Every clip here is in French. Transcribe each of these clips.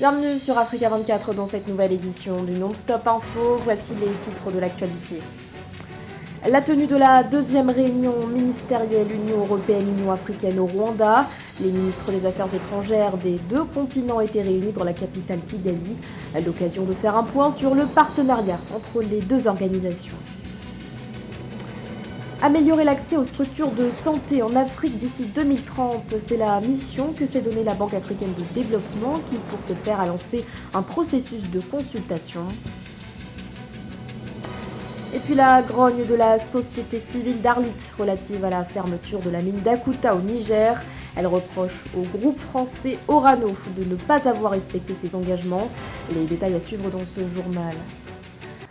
Bienvenue sur Africa 24 dans cette nouvelle édition du Non-Stop Info. Voici les titres de l'actualité. La tenue de la deuxième réunion ministérielle Union européenne-Union africaine au Rwanda. Les ministres des Affaires étrangères des deux continents étaient réunis dans la capitale Kigali à l'occasion de faire un point sur le partenariat entre les deux organisations. Améliorer l'accès aux structures de santé en Afrique d'ici 2030, c'est la mission que s'est donnée la Banque africaine de développement qui, pour ce faire, a lancé un processus de consultation. Et puis la grogne de la société civile d'Arlit relative à la fermeture de la mine d'Akuta au Niger. Elle reproche au groupe français Orano de ne pas avoir respecté ses engagements. Les détails à suivre dans ce journal.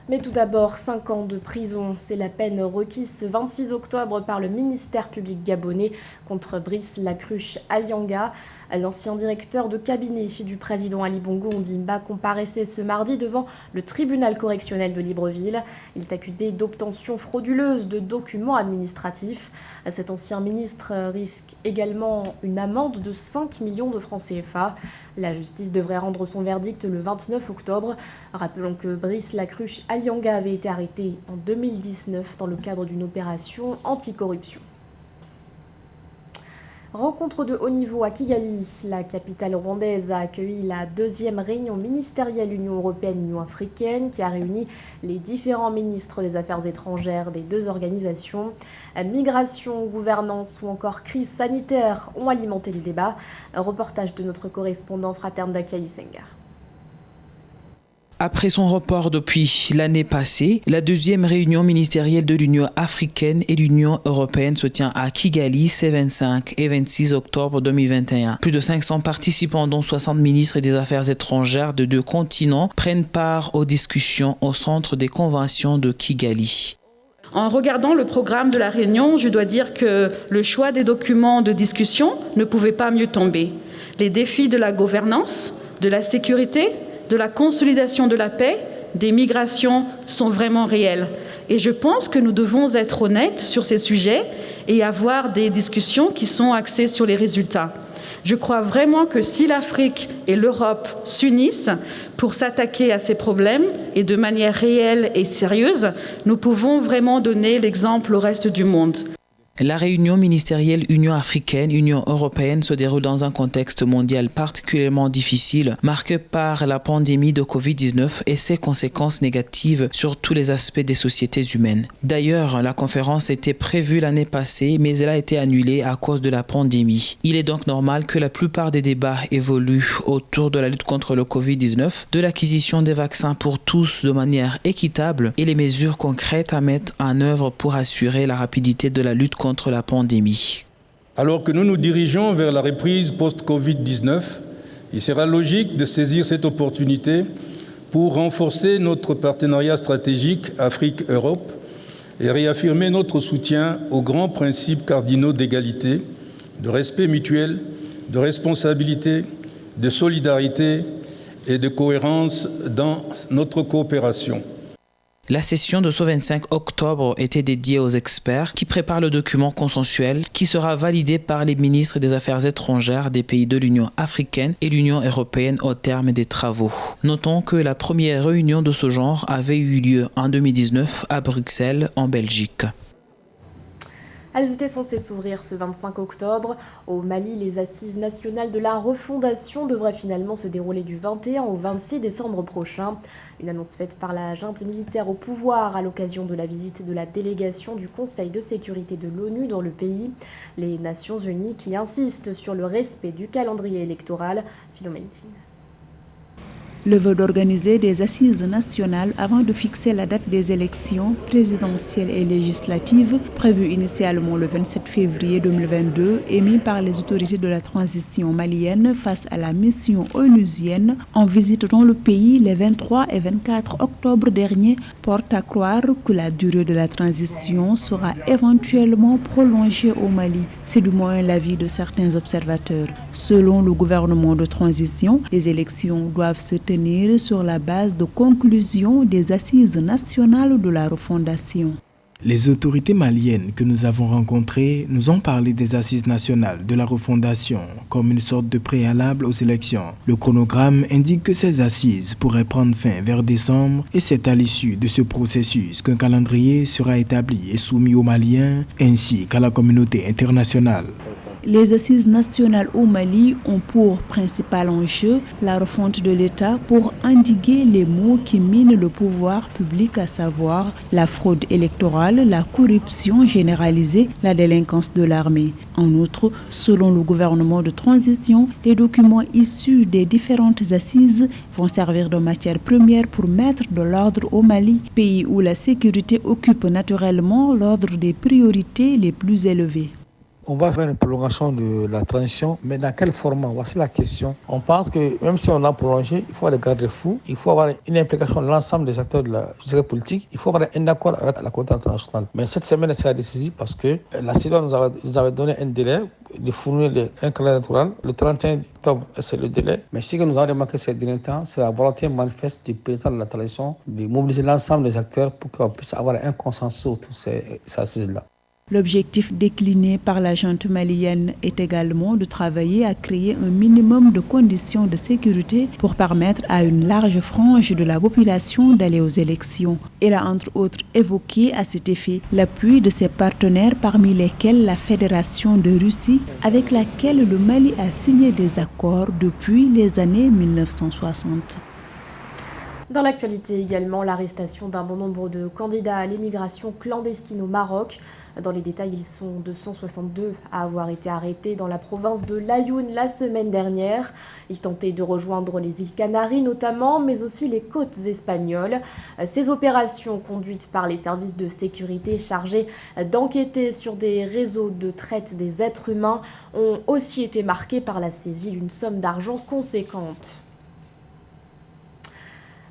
Mais tout d'abord, 5 ans de prison, c'est la peine requise ce 26 octobre par le ministère public gabonais contre Brice Lacruche Alianga. L'ancien directeur de cabinet du président Ali Bongo Ondimba comparaissait ce mardi devant le tribunal correctionnel de Libreville. Il est accusé d'obtention frauduleuse de documents administratifs. Cet ancien ministre risque également une amende de 5 millions de francs CFA. La justice devrait rendre son verdict le 29 octobre. Rappelons que Brice Lacruche Alianga avait été arrêté en 2019 dans le cadre d'une opération anticorruption. Rencontre de haut niveau à Kigali. La capitale rwandaise a accueilli la deuxième réunion ministérielle Union européenne-Union africaine qui a réuni les différents ministres des Affaires étrangères des deux organisations. Migration, gouvernance ou encore crise sanitaire ont alimenté les débats. Un reportage de notre correspondant Fraterne Dakai Senga. Après son report depuis l'année passée, la deuxième réunion ministérielle de l'Union africaine et l'Union européenne se tient à Kigali ces 25 et 26 octobre 2021. Plus de 500 participants, dont 60 ministres des Affaires étrangères de deux continents, prennent part aux discussions au centre des conventions de Kigali. En regardant le programme de la réunion, je dois dire que le choix des documents de discussion ne pouvait pas mieux tomber. Les défis de la gouvernance, de la sécurité, de la consolidation de la paix, des migrations sont vraiment réels. Et je pense que nous devons être honnêtes sur ces sujets et avoir des discussions qui sont axées sur les résultats. Je crois vraiment que si l'Afrique et l'Europe s'unissent pour s'attaquer à ces problèmes et de manière réelle et sérieuse, nous pouvons vraiment donner l'exemple au reste du monde. La réunion ministérielle Union africaine-Union européenne se déroule dans un contexte mondial particulièrement difficile, marqué par la pandémie de Covid-19 et ses conséquences négatives sur tous les aspects des sociétés humaines. D'ailleurs, la conférence était prévue l'année passée, mais elle a été annulée à cause de la pandémie. Il est donc normal que la plupart des débats évoluent autour de la lutte contre le Covid-19, de l'acquisition des vaccins pour tous de manière équitable et les mesures concrètes à mettre en œuvre pour assurer la rapidité de la lutte contre la pandémie. Alors que nous nous dirigeons vers la reprise post-Covid-19, il sera logique de saisir cette opportunité pour renforcer notre partenariat stratégique Afrique-Europe et réaffirmer notre soutien aux grands principes cardinaux d'égalité, de respect mutuel, de responsabilité, de solidarité et de cohérence dans notre coopération. La session de ce 25 octobre était dédiée aux experts qui préparent le document consensuel qui sera validé par les ministres des Affaires étrangères des pays de l'Union africaine et l'Union européenne au terme des travaux. Notons que la première réunion de ce genre avait eu lieu en 2019 à Bruxelles, en Belgique. Elles étaient censées s'ouvrir ce 25 octobre. Au Mali, les assises nationales de la refondation devraient finalement se dérouler du 21 au 26 décembre prochain. Une annonce faite par la junte militaire au pouvoir à l'occasion de la visite de la délégation du Conseil de sécurité de l'ONU dans le pays. Les Nations Unies qui insistent sur le respect du calendrier électoral. Philoméntine. Le vœu d'organiser des assises nationales avant de fixer la date des élections présidentielles et législatives, prévues initialement le 27 février 2022, émis par les autorités de la transition malienne face à la mission onusienne en visite dans le pays les 23 et 24 octobre dernier, porte à croire que la durée de la transition sera éventuellement prolongée au Mali. C'est du moins l'avis de certains observateurs. Selon le gouvernement de transition, les élections doivent se tenir sur la base de conclusions des assises nationales de la refondation. Les autorités maliennes que nous avons rencontrées nous ont parlé des assises nationales de la refondation comme une sorte de préalable aux élections. Le chronogramme indique que ces assises pourraient prendre fin vers décembre et c'est à l'issue de ce processus qu'un calendrier sera établi et soumis aux Maliens ainsi qu'à la communauté internationale. Les assises nationales au Mali ont pour principal enjeu la refonte de l'État pour endiguer les maux qui minent le pouvoir public, à savoir la fraude électorale, la corruption généralisée, la délinquance de l'armée. En outre, selon le gouvernement de transition, les documents issus des différentes assises vont servir de matière première pour mettre de l'ordre au Mali, pays où la sécurité occupe naturellement l'ordre des priorités les plus élevées. On va faire une prolongation de la transition, mais dans quel format? Voici la question. On pense que même si on a prolongé, il faut avoir des garde-fous, il faut avoir une implication de l'ensemble des acteurs de la société politique, il faut avoir un accord avec la communauté internationale. Mais cette semaine, c'est décisif parce que la CEDEAO nous avait donné un délai de fournir un calendrier électoral. Le 31 octobre, c'est le délai. Mais ce que nous avons remarqué ces derniers temps, c'est la volonté manifeste du président de la transition de mobiliser l'ensemble des acteurs pour qu'on puisse avoir un consensus autour de ces assises-là. L'objectif décliné par la junte malienne est également de travailler à créer un minimum de conditions de sécurité pour permettre à une large frange de la population d'aller aux élections. Elle a entre autres évoqué à cet effet l'appui de ses partenaires parmi lesquels la Fédération de Russie avec laquelle le Mali a signé des accords depuis les années 1960. Dans l'actualité également, l'arrestation d'un bon nombre de candidats à l'émigration clandestine au Maroc. Dans les détails, ils sont 262 à avoir été arrêtés dans la province de l'Ayoun la semaine dernière. Ils tentaient de rejoindre les îles Canaries notamment, mais aussi les côtes espagnoles. Ces opérations conduites par les services de sécurité chargés d'enquêter sur des réseaux de traite des êtres humains ont aussi été marquées par la saisie d'une somme d'argent conséquente.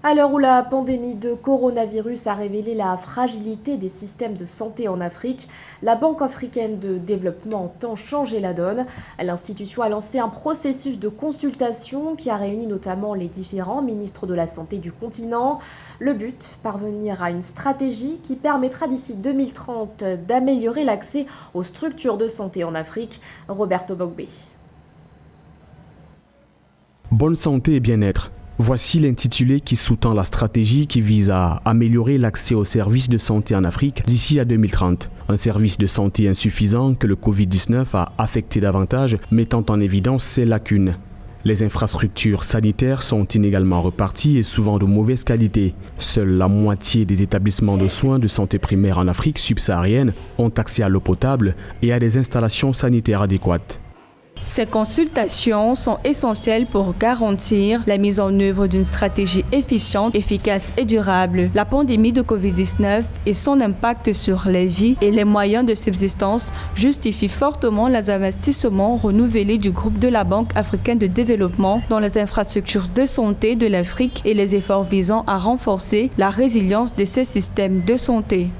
À l'heure où la pandémie de coronavirus a révélé la fragilité des systèmes de santé en Afrique, la Banque africaine de développement entend changer la donne. L'institution a lancé un processus de consultation qui a réuni notamment les différents ministres de la Santé du continent. Le but, parvenir à une stratégie qui permettra d'ici 2030 d'améliorer l'accès aux structures de santé en Afrique. Roberto Bogbe. Bonne santé et bien-être. Voici l'intitulé qui sous-tend la stratégie qui vise à améliorer l'accès aux services de santé en Afrique d'ici à 2030. Un service de santé insuffisant que le Covid-19 a affecté davantage, mettant en évidence ses lacunes. Les infrastructures sanitaires sont inégalement reparties et souvent de mauvaise qualité. Seule la moitié des établissements de soins de santé primaire en Afrique subsaharienne ont accès à l'eau potable et à des installations sanitaires adéquates. Ces consultations sont essentielles pour garantir la mise en œuvre d'une stratégie efficiente, efficace et durable. La pandémie de Covid-19 et son impact sur les vies et les moyens de subsistance justifient fortement les investissements renouvelés du groupe de la Banque africaine de développement dans les infrastructures de santé de l'Afrique et les efforts visant à renforcer la résilience de ces systèmes de santé.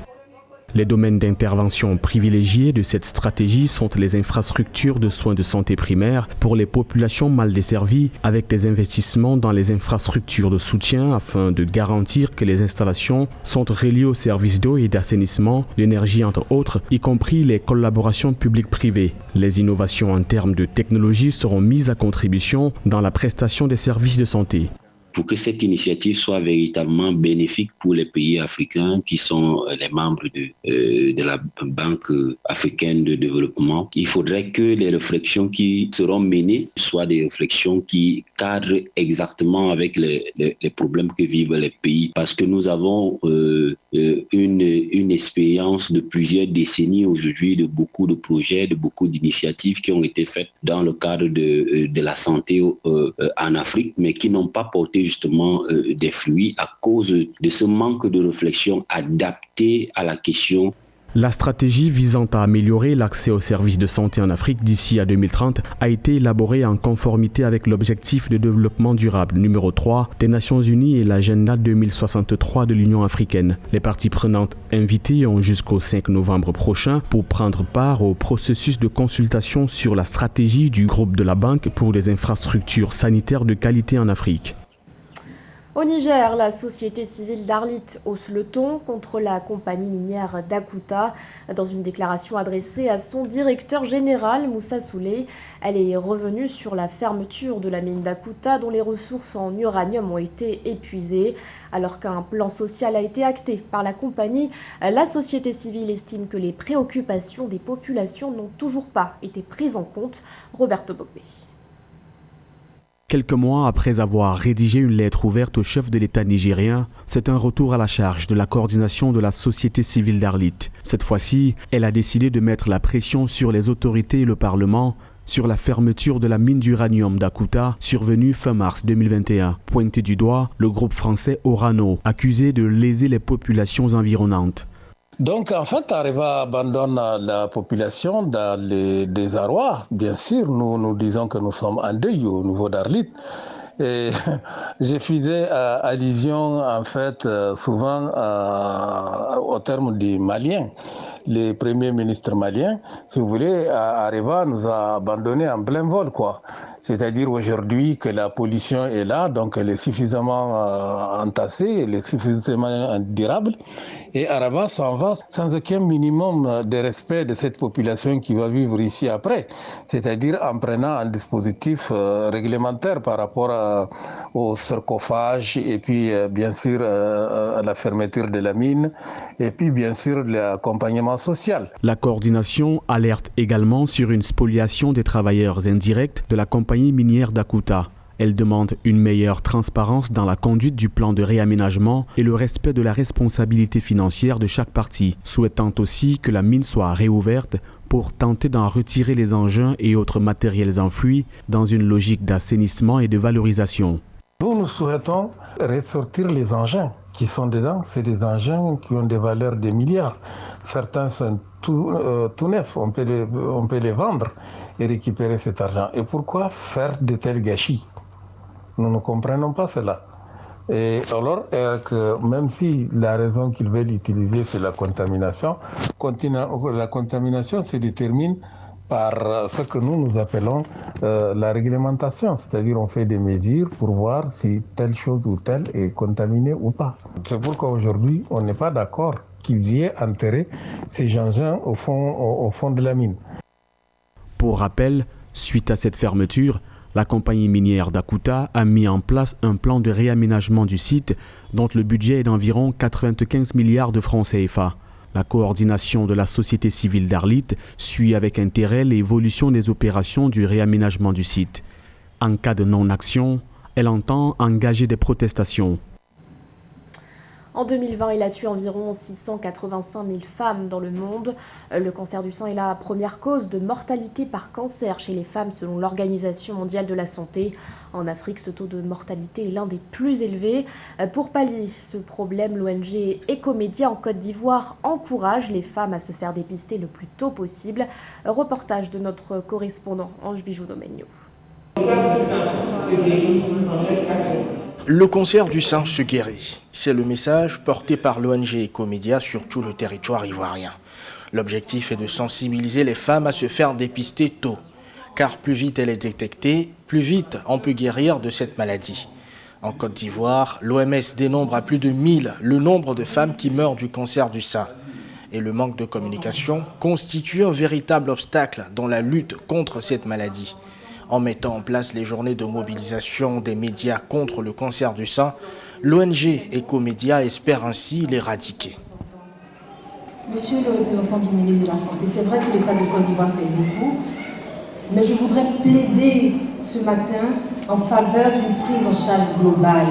Les domaines d'intervention privilégiés de cette stratégie sont les infrastructures de soins de santé primaire pour les populations mal desservies avec des investissements dans les infrastructures de soutien afin de garantir que les installations sont reliées aux services d'eau et d'assainissement, l'énergie entre autres, y compris les collaborations publiques-privées. Les innovations en termes de technologie seront mises à contribution dans la prestation des services de santé. Pour que cette initiative soit véritablement bénéfique pour les pays africains qui sont les membres de la Banque africaine de développement, il faudrait que les réflexions qui seront menées soient des réflexions qui cadrent exactement avec les problèmes que vivent les pays. Parce que nous avons une expérience de plusieurs décennies aujourd'hui de beaucoup de projets, de beaucoup d'initiatives qui ont été faites dans le cadre de la santé en Afrique, mais qui n'ont pas porté justement des fruits à cause de ce manque de réflexion adaptée à la question. La stratégie visant à améliorer l'accès aux services de santé en Afrique d'ici à 2030 a été élaborée en conformité avec l'objectif de développement durable numéro 3 des Nations Unies et l'agenda 2063 de l'Union africaine. Les parties prenantes invitées ont jusqu'au 5 novembre prochain pour prendre part au processus de consultation sur la stratégie du groupe de la Banque pour les infrastructures sanitaires de qualité en Afrique. Au Niger, la société civile d'Arlit hausse le ton contre la compagnie minière d'Akuta. Dans une déclaration adressée à son directeur général, Moussa Souley, elle est revenue sur la fermeture de la mine d'Akuta dont les ressources en uranium ont été épuisées. Alors qu'un plan social a été acté par la compagnie, la société civile estime que les préoccupations des populations n'ont toujours pas été prises en compte. Roberto Bogbe. Quelques mois après avoir rédigé une lettre ouverte au chef de l'État nigérien, c'est un retour à la charge de la coordination de la société civile d'Arlit. Cette fois-ci, elle a décidé de mettre la pression sur les autorités et le Parlement sur la fermeture de la mine d'uranium d'Akuta survenue fin mars 2021. Pointé du doigt, le groupe français Orano, accusé de léser les populations environnantes. Donc, en fait, Areva abandonne la population dans les désarrois. Bien sûr, nous disons que nous sommes en deuil au niveau d'Arlit. Et je faisais allusion, en fait, souvent au terme des Maliens. Les premiers ministres maliens, si vous voulez, Areva nous a abandonnés en plein vol, quoi. C'est-à-dire aujourd'hui que la pollution est là, donc elle est suffisamment entassée, elle est suffisamment durable. Et Areva s'en va sans aucun minimum de respect de cette population qui va vivre ici après. C'est-à-dire en prenant un dispositif réglementaire par rapport au sarcophage et puis bien sûr à la fermeture de la mine et puis bien sûr l'accompagnement social. La coordination alerte également sur une spoliation des travailleurs indirects de la compagnie minière d'Akuta. Elle demande une meilleure transparence dans la conduite du plan de réaménagement et le respect de la responsabilité financière de chaque partie, souhaitant aussi que la mine soit réouverte pour tenter d'en retirer les engins et autres matériels enfouis dans une logique d'assainissement et de valorisation. Nous souhaitons ressortir les engins qui sont dedans. C'est des engins qui ont des valeurs de milliards. Certains sont tout neufs. On peut les vendre et récupérer cet argent. Et pourquoi faire de tels gâchis ? Nous ne comprenons pas cela. Et alors que même si la raison qu'ils veulent utiliser, c'est la contamination se détermine par ce que nous appelons la réglementation. C'est-à-dire on fait des mesures pour voir si telle chose ou telle est contaminée ou pas. C'est pourquoi aujourd'hui, on n'est pas d'accord qu'ils y aient enterré ces engins au fond de la mine. Pour rappel, suite à cette fermeture, la compagnie minière d'Akuta a mis en place un plan de réaménagement du site dont le budget est d'environ 95 milliards de francs CFA. La coordination de la société civile d'Arlit suit avec intérêt l'évolution des opérations du réaménagement du site. En cas de non-action, elle entend engager des protestations. En 2020, il a tué environ 685 000 femmes dans le monde. Le cancer du sein est la première cause de mortalité par cancer chez les femmes selon l'Organisation mondiale de la santé. En Afrique, ce taux de mortalité est l'un des plus élevés. Pour pallier ce problème, l'ONG Ecomédia en Côte d'Ivoire encourage les femmes à se faire dépister le plus tôt possible. Reportage de notre correspondant Ange Bijou-Domenio. Le cancer du sein se guérit. C'est le message porté par l'ONG Ecomédia sur tout le territoire ivoirien. L'objectif est de sensibiliser les femmes à se faire dépister tôt. Car plus vite elle est détectée, plus vite on peut guérir de cette maladie. En Côte d'Ivoire, l'OMS dénombre à plus de 1000 le nombre de femmes qui meurent du cancer du sein. Et le manque de communication constitue un véritable obstacle dans la lutte contre cette maladie. En mettant en place les journées de mobilisation des médias contre le cancer du sein, l'ONG Ecomédia espère ainsi l'éradiquer. Monsieur le représentant du ministre de la Santé, c'est vrai que l'État de Côte d'Ivoire fait beaucoup, mais je voudrais plaider ce matin en faveur d'une prise en charge globale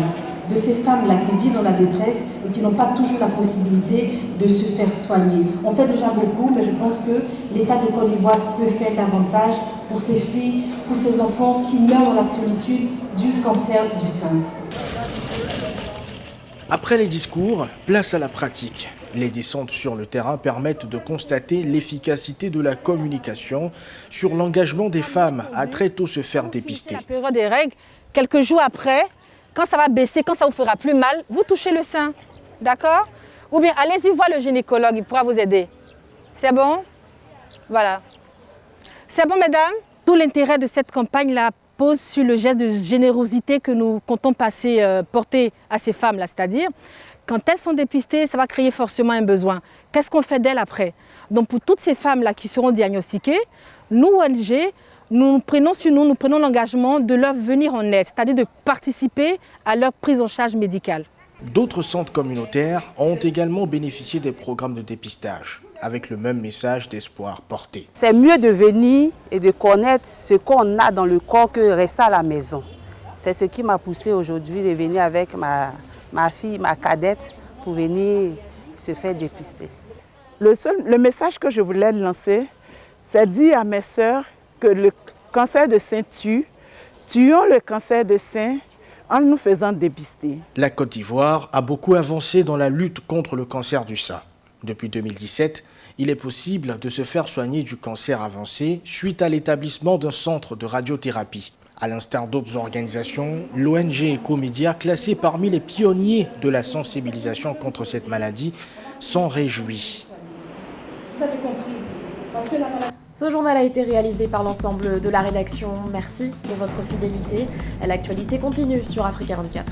de ces femmes-là qui vivent dans la détresse et qui n'ont pas toujours la possibilité de se faire soigner. On fait déjà beaucoup, mais je pense que l'État de Côte d'Ivoire peut faire davantage pour ces filles, pour ces enfants qui meurent dans la solitude du cancer du sein. Après les discours, place à la pratique. Les descentes sur le terrain permettent de constater l'efficacité de la communication sur l'engagement des femmes à très tôt se faire dépister. La période des règles, quelques jours après, quand ça va baisser, quand ça vous fera plus mal, vous touchez le sein, d'accord? Ou bien allez-y voir le gynécologue, il pourra vous aider. C'est bon? Voilà. C'est bon, mesdames? Tout l'intérêt de cette campagne-là repose sur le geste de générosité que nous comptons porter à ces femmes-là. C'est-à-dire, quand elles sont dépistées, ça va créer forcément un besoin. Qu'est-ce qu'on fait d'elles après? Donc pour toutes ces femmes-là qui seront diagnostiquées, nous, ONG, nous prenons l'engagement de leur venir en aide, c'est-à-dire de participer à leur prise en charge médicale. D'autres centres communautaires ont également bénéficié des programmes de dépistage, avec le même message d'espoir porté. C'est mieux de venir et de connaître ce qu'on a dans le corps que de rester à la maison. C'est ce qui m'a poussé aujourd'hui de venir avec ma fille, ma cadette, pour venir se faire dépister. Le message que je voulais lancer, c'est dire à mes sœurs que le cancer de sein tue. Tuons le cancer de sein en nous faisant dépister. La Côte d'Ivoire a beaucoup avancé dans la lutte contre le cancer du sein. Depuis 2017, il est possible de se faire soigner du cancer avancé suite à l'établissement d'un centre de radiothérapie. À l'instar d'autres organisations, l'ONG Ecomédia, classée parmi les pionniers de la sensibilisation contre cette maladie, s'en réjouit. Vous avez compris. Ce journal a été réalisé par l'ensemble de la rédaction. Merci de votre fidélité. L'actualité continue sur Africa 24.